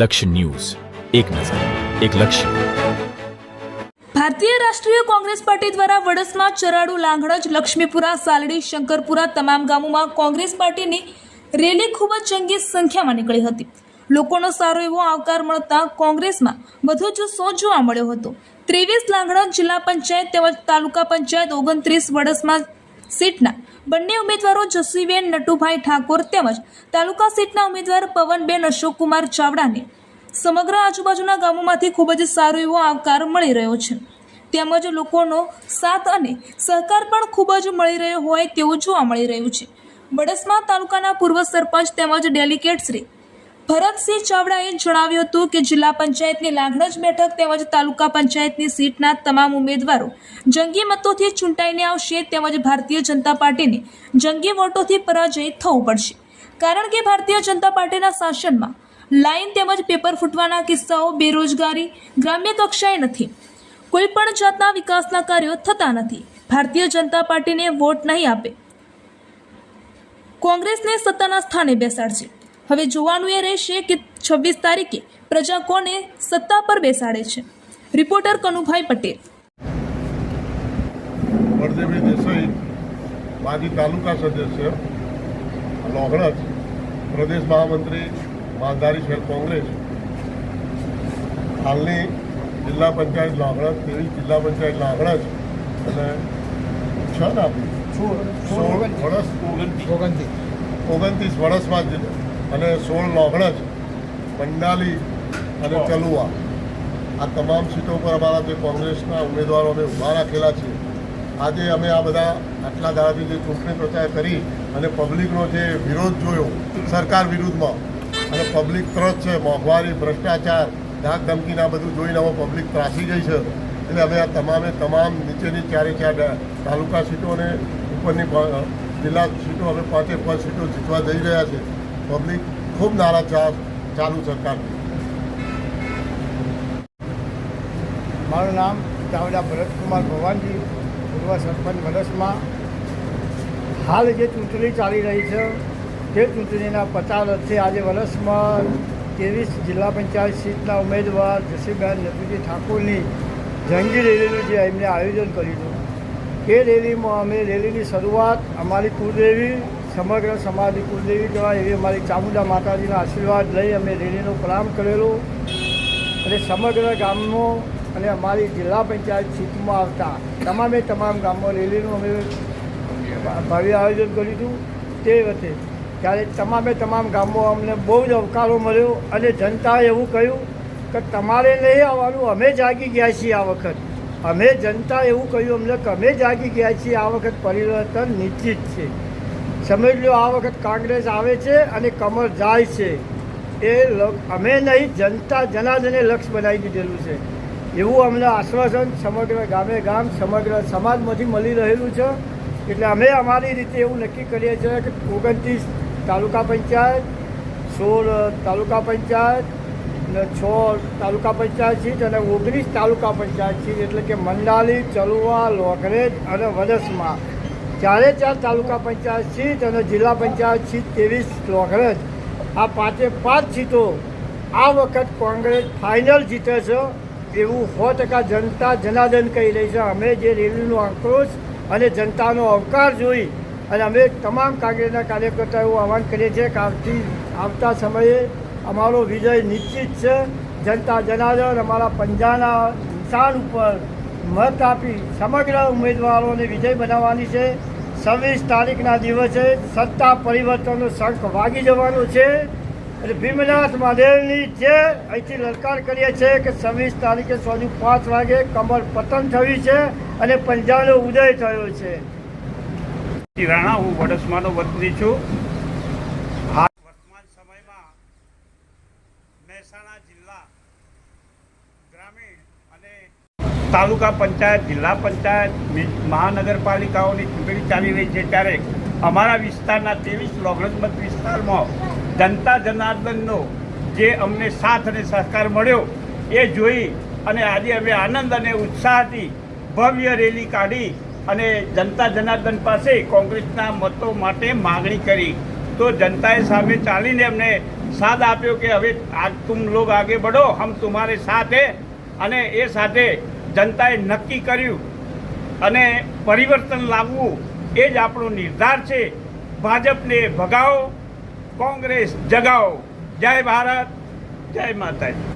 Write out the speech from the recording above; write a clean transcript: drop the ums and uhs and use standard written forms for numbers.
લક્ષ્ય ન્યૂઝ, એક નજર, એક લક્ષ્ય. ભારતીય રાષ્ટ્રીય કોંગ્રેસ પાર્ટી દ્વારા વડસમાં ચરાડુ, લાંગણજ, લક્ષ્મીપુરા, સાલડી, શંકરપુરા તમામ ગામોમાં કોંગ્રેસ પાર્ટીની રેલી ખૂબ જ જંગી સંખ્યામાં નીકળી હતી. લોકોનો સારો એવો આવકાર મળતા કોંગ્રેસમાં વધુ જુસ્સો જોવા મળ્યો હતો. 23 લાંગણજ જિલ્લા પંચાયત તેમજ તાલુકા પંચાયત 29 વડસમાં સીટના બંને ઉમેદવારો જસીબેન નટુભાઈ ઠાકોર તેમજ તાલુકા સીટના ઉમેદવાર પવનબેન અશોકકુમાર ચાવડાને સમગ્ર આજુબાજુના ગામોમાંથી ખૂબ જ સારો એવો આવકાર મળી રહ્યો છે. તેમજ લોકોનો સાથ અને સહકાર પણ ખૂબ જ મળી રહ્યો હોય તેવું જોવા મળી રહ્યું છે. બડસમા તાલુકાના પૂર્વ સરપંચ તેમજ ડેલિગેટ શ્રી ભરતસિંહ ચાવડાએ જણાવ્યું હતું કે જિલ્લા પંચાયતની લાંગણજ બેઠક તેમજ તાલુકા પંચાયતની સીટના તમામ ઉમેદવારો જંગી મતોથી ચૂંટાઈને આવશે તેમજ ભારતીય જનતા પાર્ટીને જંગી વોટોથી પરાજય થવું પડશે. કારણ કે ભારતીય જનતા પાર્ટીના શાસનમાં લાઈન તેમજ પેપર ફૂટવાના કિસ્સાઓ, બેરોજગારી ગ્રામ્ય કક્ષાએ નથી. કોઈ પણ જાતના વિકાસના કાર્યો થતા નથી. ભારતીય જનતા પાર્ટીને વોટ નહીં આપે, કોંગ્રેસને સત્તાના સ્થાને બેસાડશે. હવે જોવાનું એ રહેશે કે 26 તારીખે પ્રજા કોને સત્તા પર બેસાડે છે. રિપોર્ટર કનુભાઈ પટેલ. વરદેવી દેસાઈ, માજી તાલુકા સદસ્ય, લાંગણજ, પ્રદેશ મહામંત્રી, માલધારી શહેર કોંગ્રેસ. હાલની જિલ્લા પંચાયત લાંગણજ, તેવી જિલ્લા પંચાયત લાંગણજ અને 29 વડસમાં અને 16 લાંગણજ, મંડાલી અને ચલુવા, આ તમામ સીટો પર અમારા જે કોંગ્રેસના ઉમેદવારો અમે ઊભા રાખેલા છે. આજે અમે આ બધા આટલા દાડાથી જે ચૂંટણી પ્રચાર કરી અને પબ્લિકનો જે વિરોધ જોયો સરકાર વિરુદ્ધમાં, અને પબ્લિક ત્રસ્ત છે, મોંઘવારી, ભ્રષ્ટાચાર, ધાક ધમકીના બધું જોઈને હવે પબ્લિક ત્રાસી ગઈ છે. એટલે અમે આ તમામ નીચેની 4 તાલુકા સીટો અને ઉપરની જિલ્લા સીટો અમે 5 સીટો જીતવા જઈ રહ્યા છે. પબ્લિક ખૂબ નારાજ છે ચાલુ સરકારથી. મારું નામ ચાવડા ભરતકુમાર ભવાનજી, પૂર્વ સરપંચ વડસમાં. હાલ જે ચૂંટણી ચાલી રહી છે તે ચૂંટણીના પ્રચાર અર્થે આજે વડસમાં 23 જિલ્લા પંચાયત સીટના ઉમેદવાર જસીબેન નટુજી ઠાકોરની જંગી રેલીનું જે એમને આયોજન કર્યું હતું, એ રેલીમાં અમે રેલીની શરૂઆત અમારી કુળદેવી, સમગ્ર સમાજની કુળદેવી કહેવાય એવી અમારી ચામુંડા માતાજીના આશીર્વાદ લઈ અમે રેલીનો પ્રારંભ કરેલો. અને સમગ્ર ગામનો અને અમારી જિલ્લા પંચાયત સીટમાં આવતા તમામ ગામમાં રેલીનું અમે ભવ્ય આયોજન કર્યું હતું. તે વખતે ત્યારે તમામ ગામમાં અમને બહુ જ આવકારો મળ્યો અને જનતાએ એવું કહ્યું કે તમારે નહીં આવવાનું, અમે જાગી ગયા છીએ આ વખત. અમે જનતા એવું કહ્યું અમને કે અમે જાગી ગયા છીએ, આ વખત પરિવર્તન નિશ્ચિત છે. સમજ લો, આ વખત કોંગ્રેસ આવે છે અને કમર જાય છે. એ અમે નહીં, જનતા જનાર્દને લક્ષ્ય બનાવી દીધેલું છે એવું અમને આશ્વાસન સમગ્ર ગામ સમગ્ર સમાજમાંથી મળી રહેલું છે. એટલે અમે અમારી રીતે એવું નક્કી કરીએ છીએ કે 29 તાલુકા પંચાયત, 16 તાલુકા પંચાયત અને 6 તાલુકા પંચાયત સીટ અને 19 તાલુકા પંચાયત સીટ, એટલે કે મંડાલી, ચલુવા, લોખરેજ અને વડસમાં 4 તાલુકા પંચાયત સીટ અને જિલ્લા પંચાયત સીટ 23 લોખરેજ, આ 5 સીટો આ વખત કોંગ્રેસ ફાઇનલ જીતે છે એવું 100% જનતા જનાર્દન કહી રહી છે. અમે જે રેલીનો આક્રોશ અને જનતાનો અવકાર જોઈ અને અમે તમામ કોંગ્રેસના કાર્યકર્તાઓ એવું આહવાન કરીએ છીએ કે આવતા સમયે અમારો વિજય નિશ્ચિત છે. જનતા જનાર્દન અમારા પંજાના નિશાન ઉપર મત આપી સમગ્ર ઉમેદવારોને વિજય બનાવવાની છે. 26 તારીખના દિવસે સત્તા પરિવર્તનનો શંખ વાગી જવાનો છે. એટલે ભીમનાથ મહાદેવની જે અહીંથી લલકાર કરીએ છીએ કે 26 તારીખે સાંજે 5 વાગે કમર પતન થવી છે અને પંજાનો ઉદય થયો છે. રાણા, હું વડસમાનો વતની છું. વર્તમાન સમયમાં મહેસાણા જિલ્લા ગ્રામીણ અને તાલુકા પંચાયત, જિલ્લા પંચાયત, મહાનગરપાલિકાઓની ચૂંટણી ચાલી રહી છે. ત્યારે અમારા વિસ્તારના 23 લાંગણજ મત વિસ્તારમાં જનતા જનાર્દનનો જે અમને સાથ અને સહકાર મળ્યો એ જોઈ અને આજે અમે આનંદ અને ઉત્સાહથી ભવ્ય રેલી કાઢી અને જનતા જનાર્દન પાસે કોંગ્રેસના મતો માટે માગણી કરી. તો જનતાએ સામે ચાલીને અમને સાથ આપ્યો કે હવે આજ તુમ લોગ આગે બઢો, હમ તુમ્હારે સાથ હે, અને એ સાથે જનતાએ નક્કી કર્યું અને પરિવર્તન લાવવું એ જ આપણો નિર્ધાર છે. ભાજપને ભગાવો, કોંગ્રેસ જગાવો. જય ભારત, જય માતાજી.